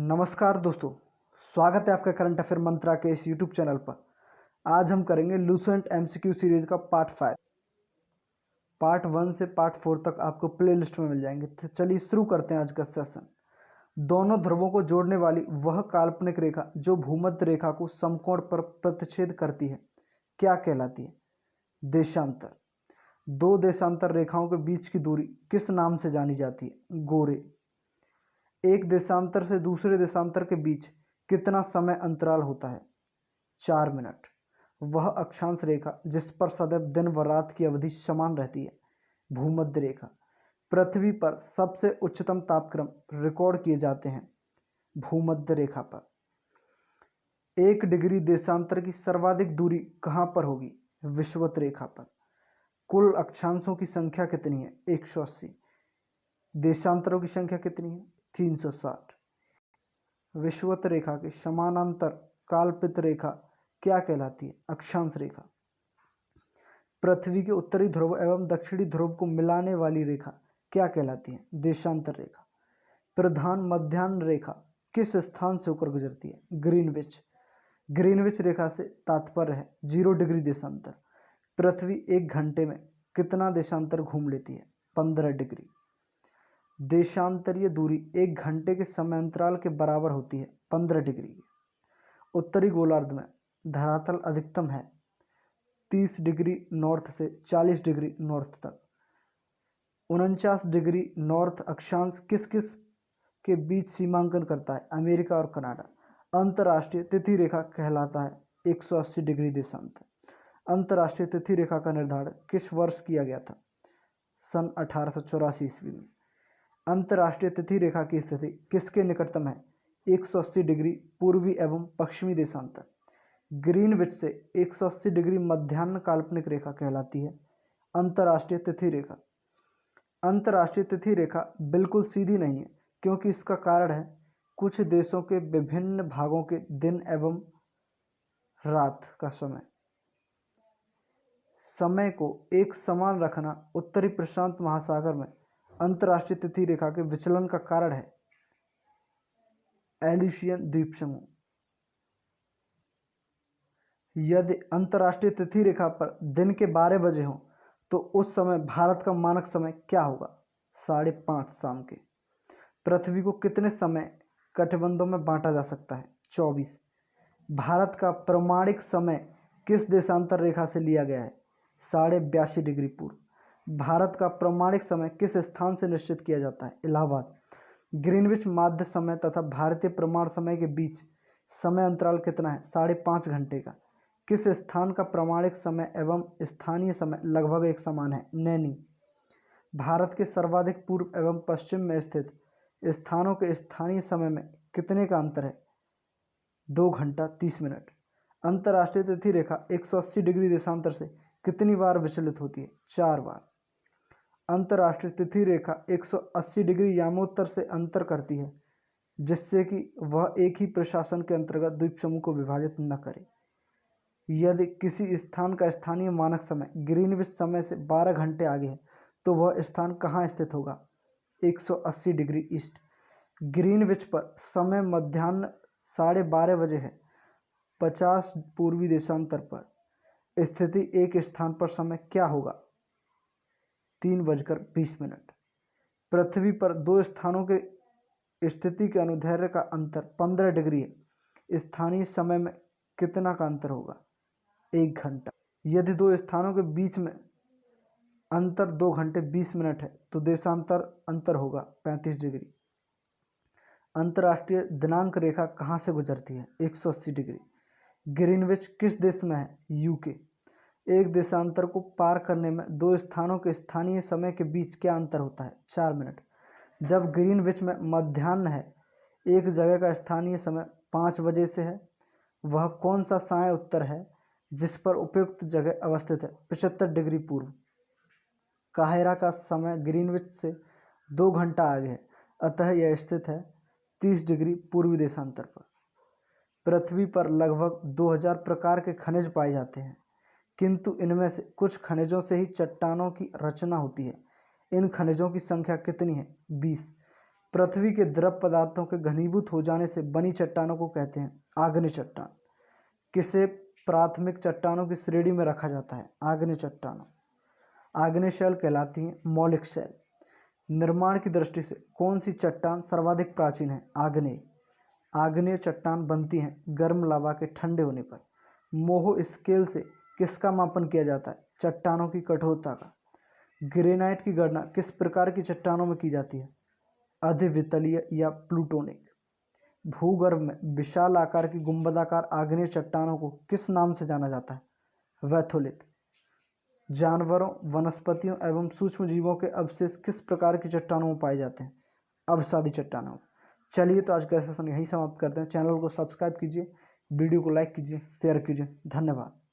नमस्कार दोस्तों, स्वागत है आपका करंट अफेयर मंत्रा के इस यूट्यूब चैनल पर। आज हम करेंगे लूसेंट एमसीक्यू सीरीज का पार्ट 5। पार्ट 1 से पार्ट 4 तक आपको प्लेलिस्ट में मिल जाएंगे। तो चलिए शुरू करते हैं आज का सेशन। दोनों ध्रुवों को जोड़ने वाली वह काल्पनिक रेखा जो भूमध्य रेखा को समकोण पर प्रतिच्छेद करती है क्या कहलाती है? देशांतर। दो देशांतर रेखाओं के बीच की दूरी किस नाम से जानी जाती है? गोरे। एक देशांतर से दूसरे देशांतर के बीच कितना समय अंतराल होता है? 4 मिनट। वह अक्षांश रेखा जिस पर सदैव दिन व रात की अवधि समान रहती है? भूमध्य रेखा। पृथ्वी पर सबसे उच्चतम तापक्रम रिकॉर्ड किए जाते हैं भूमध्य रेखा पर। 1 डिग्री देशांतर की सर्वाधिक दूरी कहाँ पर होगी? विषुवत रेखा पर। कुल अक्षांशों की संख्या कितनी है? 180। देशांतरों की संख्या कितनी है? 360। विषुवत रेखा के समानांतर काल्पित रेखा क्या कहलाती है? अक्षांश रेखा। पृथ्वी के उत्तरी ध्रुव एवं दक्षिणी ध्रुव को मिलाने वाली रेखा क्या कहलाती है? देशांतर रेखा। प्रधान मध्याह्न रेखा किस स्थान से होकर गुजरती है? ग्रीनविच। ग्रीनविच रेखा से तात्पर्य है 0 डिग्री देशांतर। पृथ्वी 1 घंटे में कितना देशांतर घूम लेती है? 15 डिग्री। देशांतरीय दूरी 1 घंटे के समयांतराल के बराबर होती है 15 डिग्री की। उत्तरी गोलार्ध में धरातल अधिकतम है 30 डिग्री नॉर्थ से 40 डिग्री नॉर्थ तक। 49 डिग्री नॉर्थ अक्षांश किस किस के बीच सीमांकन करता है? अमेरिका और कनाडा। अंतर्राष्ट्रीय तिथि रेखा कहलाता है 180 डिग्री देशांतर। अंतर्राष्ट्रीय तिथि रेखा का निर्धारण किस वर्ष किया गया था? सन 1884 ईस्वी में। अंतर्राष्ट्रीय तिथि रेखा की स्थिति किसके निकटतम है? 180 डिग्री पूर्वी एवं पश्चिमी देशांतर। ग्रीनविच से 180 डिग्री मध्याह्न काल्पनिक रेखा कहलाती है अंतर्राष्ट्रीय तिथि रेखा। अंतर्राष्ट्रीय तिथि रेखा बिल्कुल सीधी नहीं है क्योंकि इसका कारण है कुछ देशों के विभिन्न भागों के दिन एवं रात का समय को एक समान रखना उत्तरी प्रशांत महासागर में अंतर्राष्ट्रीय तिथि रेखा के विचलन का कारण है। एलिशियन द्वीप समूह। यदि अंतर्राष्ट्रीय तिथि रेखा पर दिन के 12 बजे हो तो उस समय भारत का मानक समय क्या होगा? 5:30 शाम के। पृथ्वी को कितने समय कटिबंधों में बांटा जा सकता है? 24। भारत का प्रमाणिक समय किस देशांतर रेखा से लिया गया है? 82.5 डिग्री पूर्व। भारत का प्रमाणिक समय किस स्थान से निश्चित किया जाता है? इलाहाबाद। ग्रीनविच माध्य समय तथा भारतीय प्रमाण समय के बीच समय अंतराल कितना है? 5.5 घंटे का। किस स्थान का प्रमाणिक समय एवं स्थानीय समय लगभग एक समान है? नैनी। भारत के सर्वाधिक पूर्व एवं पश्चिम में स्थित स्थानों के स्थानीय समय में कितने का अंतर है? 2 घंटा 30 मिनट। अंतर्राष्ट्रीय तिथि रेखा 180 डिग्री देशांतर से कितनी बार विचलित होती है? 4 बार। अंतर्राष्ट्रीय तिथि रेखा 180 डिग्री यामोत्तर से अंतर करती है जिससे कि वह एक ही प्रशासन के अंतर्गत द्वीप समूह को विभाजित न करे। यदि किसी स्थान का स्थानीय मानक समय ग्रीनविच समय से 12 घंटे आगे है तो वह स्थान कहाँ स्थित होगा? 180 डिग्री ईस्ट। ग्रीनविच पर समय मध्याह्न 12:30 बजे है। 50 पूर्वी देशांतर पर स्थिति एक स्थान पर समय क्या होगा? 3:20। पृथ्वी पर दो स्थानों के स्थिति के अनुदैर्ध्य का अंतर 15 डिग्री है। स्थानीय समय में कितना का अंतर होगा? 1 घंटा। यदि दो स्थानों के बीच में अंतर 2 घंटे 20 मिनट है तो देशांतर अंतर होगा 35 डिग्री। अंतर्राष्ट्रीय दिनांक रेखा कहाँ से गुजरती है? 180 डिग्री। ग्रीनविच किस देश में है? यूके। एक देशांतर को पार करने में दो स्थानों के स्थानीय समय के बीच क्या अंतर होता है? 4 मिनट। जब ग्रीनविच में मध्याह्न है, एक जगह का स्थानीय समय 5 बजे से है, वह कौन सा साय उत्तर है जिस पर उपयुक्त जगह अवस्थित है? 75 डिग्री पूर्व। काहिरा का समय ग्रीनविच से 2 घंटा आगे है, अतः यह स्थित है 30 डिग्री पूर्वी देशांतर पर। पृथ्वी पर लगभग 2000 प्रकार के खनिज पाए जाते हैं किंतु इनमें से कुछ खनिजों से ही चट्टानों की रचना होती है। इन खनिजों की संख्या कितनी है? 20। पृथ्वी के द्रव पदार्थों के घनीभूत हो जाने से बनी चट्टानों को कहते हैं आग्नेय चट्टान। किसे प्राथमिक चट्टानों की श्रेणी में रखा जाता है? आग्नेय चट्टानों। आग्नेय शैल कहलाती हैं मौलिक शैल। निर्माण की दृष्टि से कौन सी चट्टान सर्वाधिक प्राचीन है? आग्नेय। आग्नेय चट्टान बनती हैं गर्म लावा के ठंडे होने पर। मोह स्केल से किसका मापन किया जाता है? चट्टानों की कठोरता का। ग्रेनाइट की गणना किस प्रकार की चट्टानों में की जाती है? अधिवितलीय या प्लूटोनिक। भूगर्भ में विशाल आकार की गुंबदाकार आग्नेय चट्टानों को किस नाम से जाना जाता है? वैथोलिथ। जानवरों, वनस्पतियों एवं सूक्ष्म जीवों के अवशेष किस प्रकार की चट्टानों में पाए जाते हैं? अवसादी चट्टानों। चलिए तो आज का सेशन यहीं समाप्त करते हैं। चैनल को सब्सक्राइब कीजिए, वीडियो को लाइक कीजिए, शेयर कीजिए। धन्यवाद।